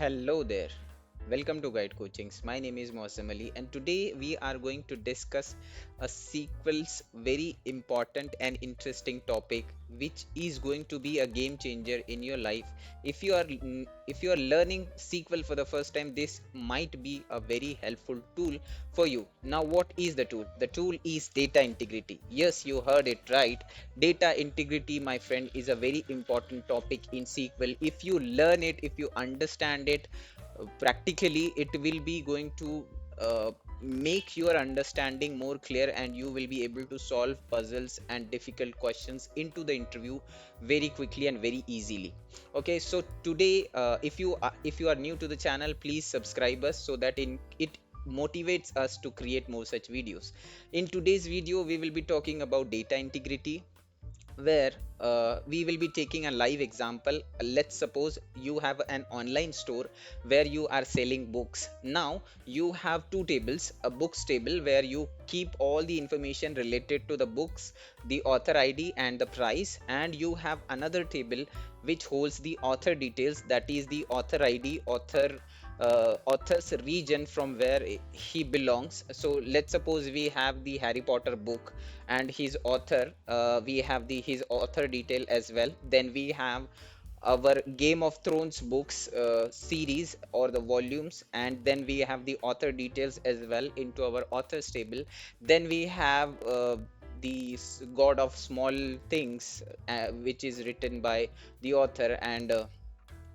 Hello there. Welcome to Guide Coachings. My name is Mosam Ali, and today we are going to discuss a sequel's very important and interesting topic, which is going to be a game changer in your life. If you are learning SQL for the first time, this might be a very helpful tool for you. Now, what is the tool? The tool is data integrity. Yes, you heard it right. Data integrity, my friend, is a very important topic in SQL. If you learn it, if you understand it practically, it will be going to make your understanding more clear, and you will be able to solve puzzles and difficult questions into the interview very quickly and very easily. Okay, so today, if you are new to the channel, please subscribe us so that in it motivates us to create more such videos. In today's video, we will be talking about data integrity, where we will be taking a live example. Let's suppose you have an online store where you are selling books. Now you have two tables: a books table where you keep all the information related to the books, the author ID and the price, and you have another table which holds the author details, that is the author ID, author's region from where he belongs. So let's suppose we have the Harry Potter book and his author. We have the his author detail as well. Then we have our Game of Thrones books series or the volumes, and then we have the author details as well into our authors table. Then we have the God of Small Things, which is written by the author, and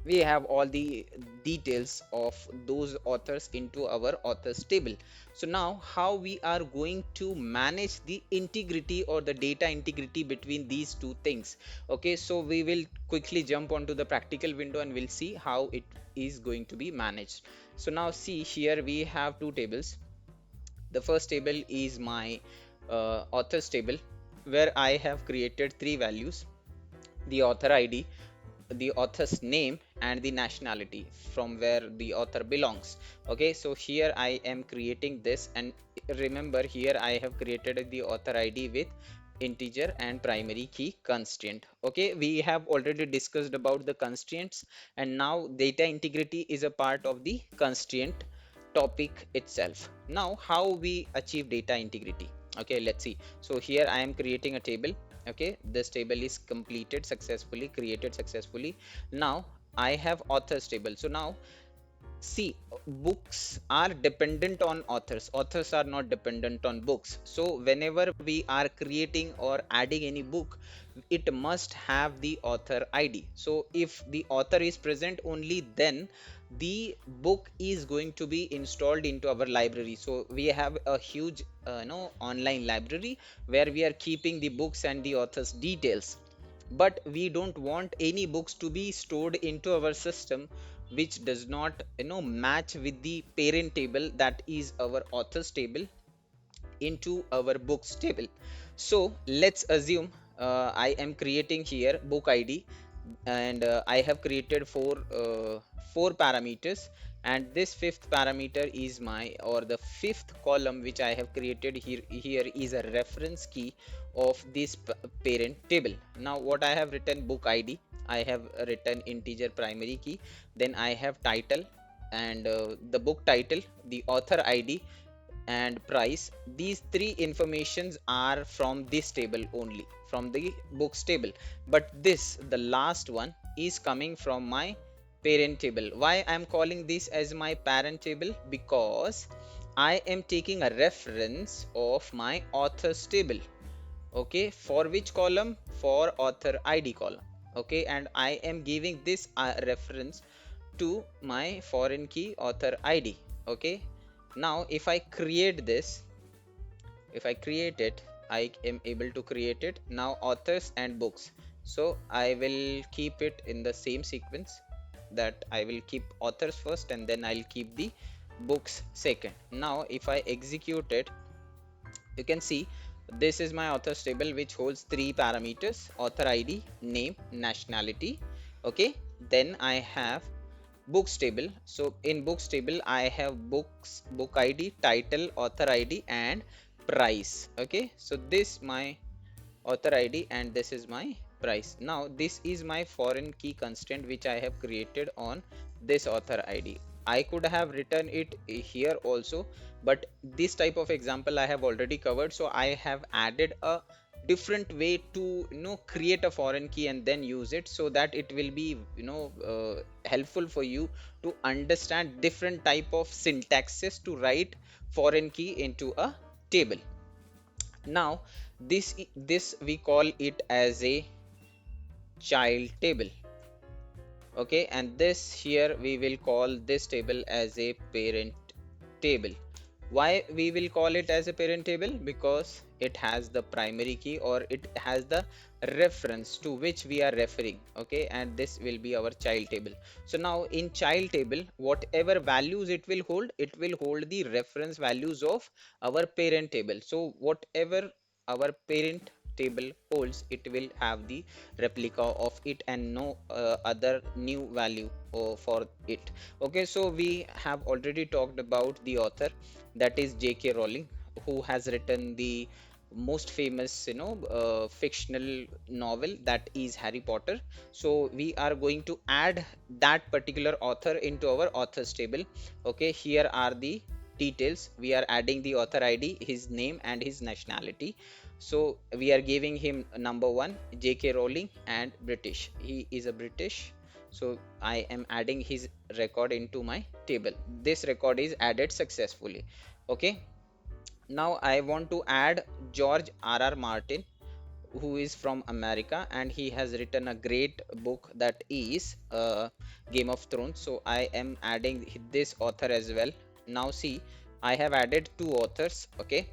we have all the details of those authors into our authors table. So now, how we are going to manage the integrity or the data integrity between these two things? Okay, so we will quickly jump onto the practical window and we'll see how it is going to be managed. So now, see here, we have two tables. The first table is my authors table, where I have created three values: the author ID, the author's name, and the nationality from where the author belongs. Okay, so here I am creating this, and remember, here I have created the author ID with integer and primary key constraint. Okay, we have already discussed about the constraints, and now data integrity is a part of the constraint topic itself. Now, how we achieve data integrity? Okay, let's see. So here I am creating a table. Okay, this table is completed successfully, created successfully. Now I have authors table. So now, see, books are dependent on authors. Authors are not dependent on books. So whenever we are creating or adding any book, it must have the author ID. So if the author is present, only then the book is going to be installed into our library. So we have a huge online library where we are keeping the books and the author's details, but we don't want any books to be stored into our system which does not match with the parent table, that is our authors table, into our books table. So let's assume I am creating here book ID, and I have created four parameters, and this fifth parameter is my, or the fifth column which I have created here is a reference key of this parent table. Now what I have written: book ID, I have written integer primary key, then I have title, and the book title, the author ID, and price. These three informations are from this table only, from the books table. But this, the last one, is coming from my parent table. Why I am calling this as my parent table? Because I am taking a reference of my authors table. Okay, for which column? For author ID column. Okay, and I am giving this reference to my foreign key author ID. Okay, now if I create this, if I create it, I am able to create it now, authors and books. So I will keep it in the same sequence, that I will keep authors first and then I'll keep the books second. Now if I execute it, you can see this is my authors table, which holds three parameters: author ID, name, nationality. Okay, then I have books table. So in books table I have books, book ID, title, author ID, and price. Okay, so this my author ID and this is my price. Now this is my foreign key constraint which I have created on this author ID. I could have written it here also, but this type of example I have already covered, so I have added a different way to create a foreign key and then use it, so that it will be helpful for you to understand different type of syntaxes to write foreign key into a table. Now this we call it as a child table. Okay, and this here we will call this table as a parent table. Why we will call it as a parent table? Because it has the primary key, or it has the reference to which we are referring. Okay, and this will be our child table. So now in child table, whatever values it will hold the reference values of our parent table. So whatever our parent table holds, it will have the replica of it and no other new value for it. Okay, so we have already talked about the author, that is J.K. Rowling, who has written the most famous fictional novel, that is Harry Potter. So we are going to add that particular author into our authors table. Okay, here are the details. We are adding the author ID, his name and his nationality. So we are giving him number one, J.K. Rowling, and British. He is a British. So I am adding his record into my table. This record is added successfully. Okay, now I want to add George R.R. Martin, who is from America, and he has written a great book, that is Game of Thrones. So I am adding this author as well. Now see, I have added two authors. Okay,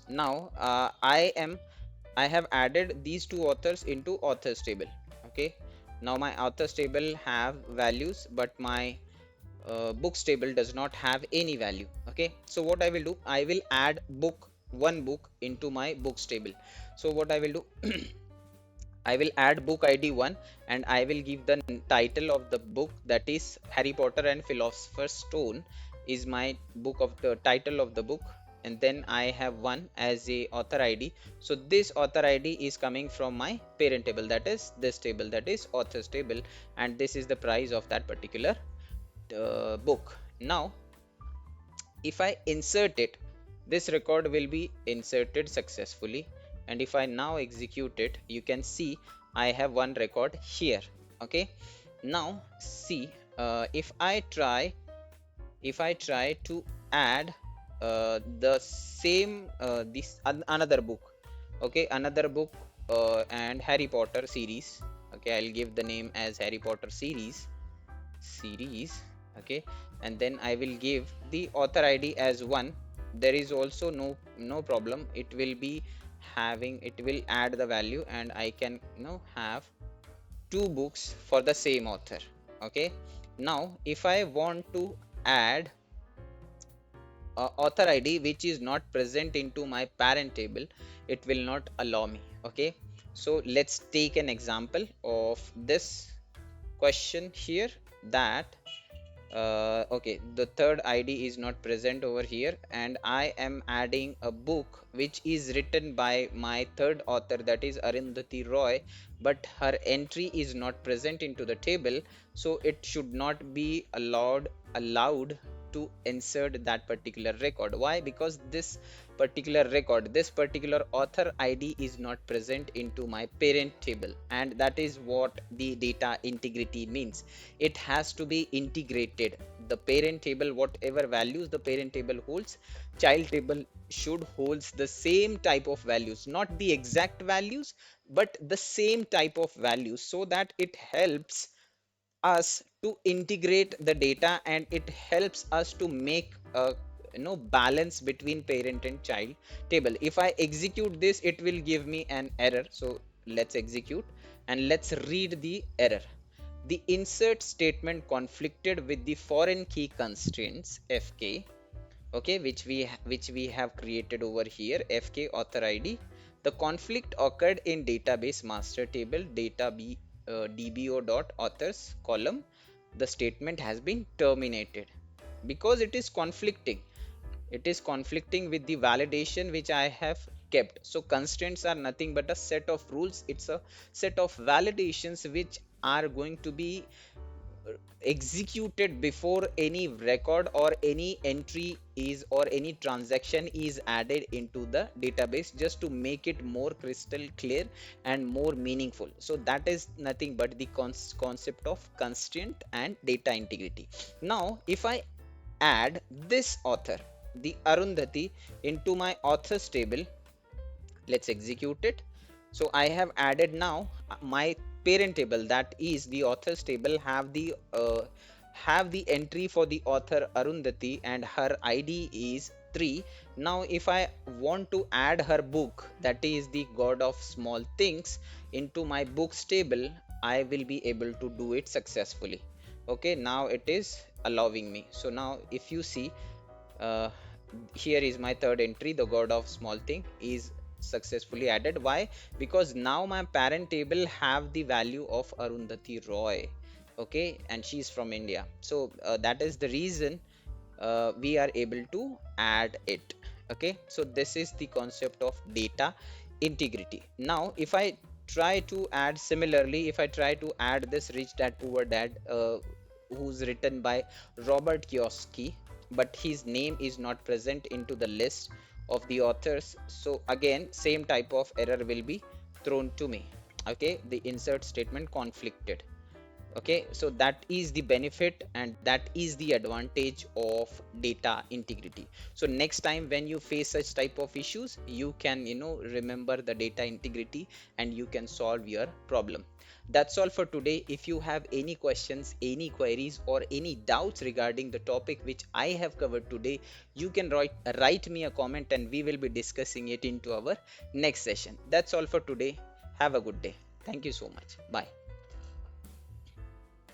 now I have added these two authors into authors table. Okay, now my authors table have values, but my books table does not have any value. Okay, so what I will do, I will add one book into my books table. So what I will do, I will add book ID 1, and I will give the title of the book, that is Harry Potter and Philosopher's Stone is my book of the title of the book. And then I have one as a author ID. So this author ID is coming from my parent table, that is this table, that is authors table, and this is the price of that particular book. Now if I insert it, this record will be inserted successfully, and if I now execute it, you can see I have one record here. Okay, now see, if I try to add the same another book. Okay, another book, and Harry Potter series. Okay, I'll give the name as Harry Potter series. Okay, and then I will give the author ID as 1. There is also no problem, it will be having, it will add the value, and I can have two books for the same author. Okay, now if I want to add author ID which is not present into my parent table, it will not allow me. Okay, so let's take an example of this question here, that okay, the third ID is not present over here, and I am adding a book which is written by my third author, that is Arundhati Roy, but her entry is not present into the table. So it should not be allowed to insert that particular record. Why? Because this particular author ID is not present into my parent table, and that is what the data integrity means. It has to be integrated. The parent table, whatever values the parent table holds, child table should holds the same type of values, not the exact values, but the same type of values, so that it helps us to integrate the data, and it helps us to make a balance between parent and child table. If I execute this, it will give me an error. So let's execute and let's read the error. The insert statement conflicted with the foreign key constraints fk. Okay, which we have created over here, fk author id. The conflict occurred in database master table data b dbo dot authors column. The statement has been terminated because it is conflicting with the validation which I have kept. So constraints are nothing but a set of rules, it's a set of validations which are going to be executed before any record or any entry is or any transaction is added into the database, just to make it more crystal clear and more meaningful. So that is nothing but the concept of constraint and data integrity. Now if I add this author, the Arundhati, into my authors table, let's execute it. So I have added now my parent table, that is the authors table, have the entry for the author Arundhati and her ID is 3. Now if I want to add her book, that is the God of Small Things, into my books table, I will be able to do it successfully. Okay, now it is allowing me. So now if you see, uh, here is my third entry, the God of Small Thing is successfully added. Why? Because now my parent table have the value of Arundhati Roy. Okay, and she's from India. So that is the reason we are able to add it. Okay, so this is the concept of data integrity. Now if I try to add similarly, if I try to add this Rich Dad Poor Dad, who's written by Robert Kiyosaki, but his name is not present into the list of the authors, so again same type of error will be thrown to me. Okay, the insert statement conflicted. Okay, so that is the benefit and that is the advantage of data integrity. So next time when you face such type of issues, you can remember the data integrity and you can solve your problem. That's all for today. If you have any questions, any queries, or any doubts regarding the topic which I have covered today, you can write me a comment and we will be discussing it into our next session. That's all for today. Have a good day. Thank you so much. Bye.